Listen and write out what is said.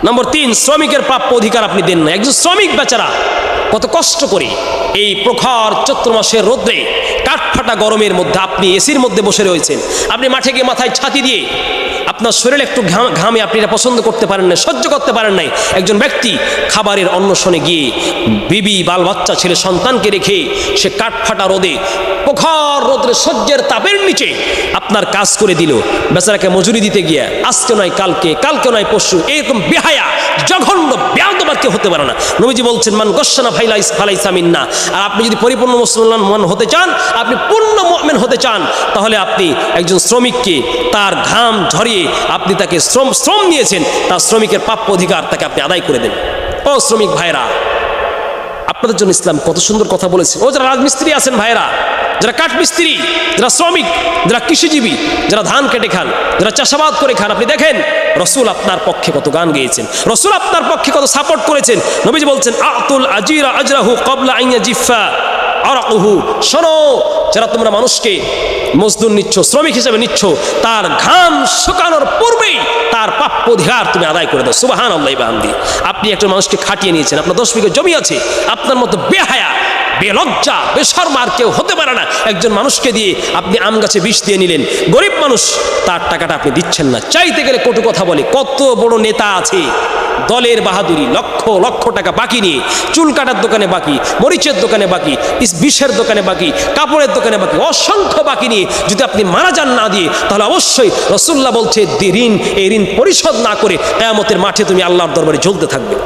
নম্বর 3, শ্রমিকের প্রাপ্য অধিকার আপনি দেন না। একজন শ্রমিক বেচারা কত কষ্ট করে এই প্রখর চৈত্র মাসের রোদ্রে কাঠফাটা গরমের মধ্যে আপনি এসির মধ্যে বসে রয়েছেন, আপনি মাঠে গিয়ে মাথায় ছাতি দিয়ে আপনার শরীরে একটু ঘামে আপনি এটা পছন্দ করতে পারেন না, সহ্য করতে পারেন নাই। একজন ব্যক্তি খাবারের অন্বেষণে গিয়ে বিবি বাল বাচ্চা ছেলে সন্তানকে রেখে সে কাঠফাটা রোদে প্রখর রোদ্রে সহ্যের তাপের নিচে আপনার কাজ করে দিল, বেচারাকে মজুরি দিতে গিয়ে আজকে নয় কালকে, কালকে নয় পরশু, এরকম বেহায়া জঘন্য বেয়াদব কেউ হতে পারে না। নবীজি বলছেন মান গস্সানা ফালাইসা মিন্না। আর আপনি যদি পরিপূর্ণ মুসলমান হতে চান, আপনি পূর্ণ মুমিন হতে চান, তাহলে আপনি একজন শ্রমিককে তার ঘাম ঝরিয়ে আপনি তাকে শ্রম নিয়েছেন, তার শ্রমিকের প্রাপ্য অধিকার তাকে আপনি আদায় করে দেন। ও শ্রমিক ভাইরা, আপনাদের জন্য ইসলাম কত সুন্দর কথা বলেছে। ও যারা রাজমিস্ত্রি আছেন ভাইরা, যারা কাঠমিস্ত্রি, যারা শ্রমিক, যারা কৃষিজীবী, যারা ধান কেটে খান, যারা চাষাবাদ করে খান, আপনি দেখেন রসুল আপনার পক্ষে কত গান গেয়েছেন, রসুল আপনার পক্ষে কত সাপোর্ট করেছেন। নবীজি বলছেন আতুল আজিরা আজরাহু ক্বাবলা আন ইয়াজিফা আরাকুহু। শোনো, যারা তোমরা মানুষকে মজদুর নিচ্ছ, শ্রমিক হিসেবে নিচ্ছ, তার ঘাম শুকানোর পূর্বেই তার প্রাপ্য অধিকার তুমি আদায় করে দাও। সুবহানাল্লাহি ওয়া বিহামদিহি। আপনি একটা মানুষকে খাটিয়ে নিয়েছেন, আপনার 10 বিঘা জমি আছে, আপনার মতো বেহায়া বেলজ্জা বেশরম আর কেউ হতে পারে না। একজন মানুষকে দিয়ে আপনি আম গাছে বিষ দিয়ে নিলেন, গরিব মানুষ, তার টাকাটা আপনি দিচ্ছেন না। চাইতে গেলে কটু কথা বলে। কত বড় নেতা আছে, দলের বাহাদুরি, লক্ষ লক্ষ টাকা বাকি নিয়ে চুল কাটার দোকানে বাকি, মরিচের দোকানে বাকি, বিষের দোকানে বাকি, কাপড়ের দোকানে বাকি, অসংখ্য বাকি নিয়ে যদি আপনি মারা যান না দিয়ে, তাহলে অবশ্যই রাসূলুল্লাহ বলছে ঋণ, এই ঋণ পরিশোধ না করে কিয়ামতের মাঠে তুমি আল্লাহর দরবারে জ্বলতে থাকবে।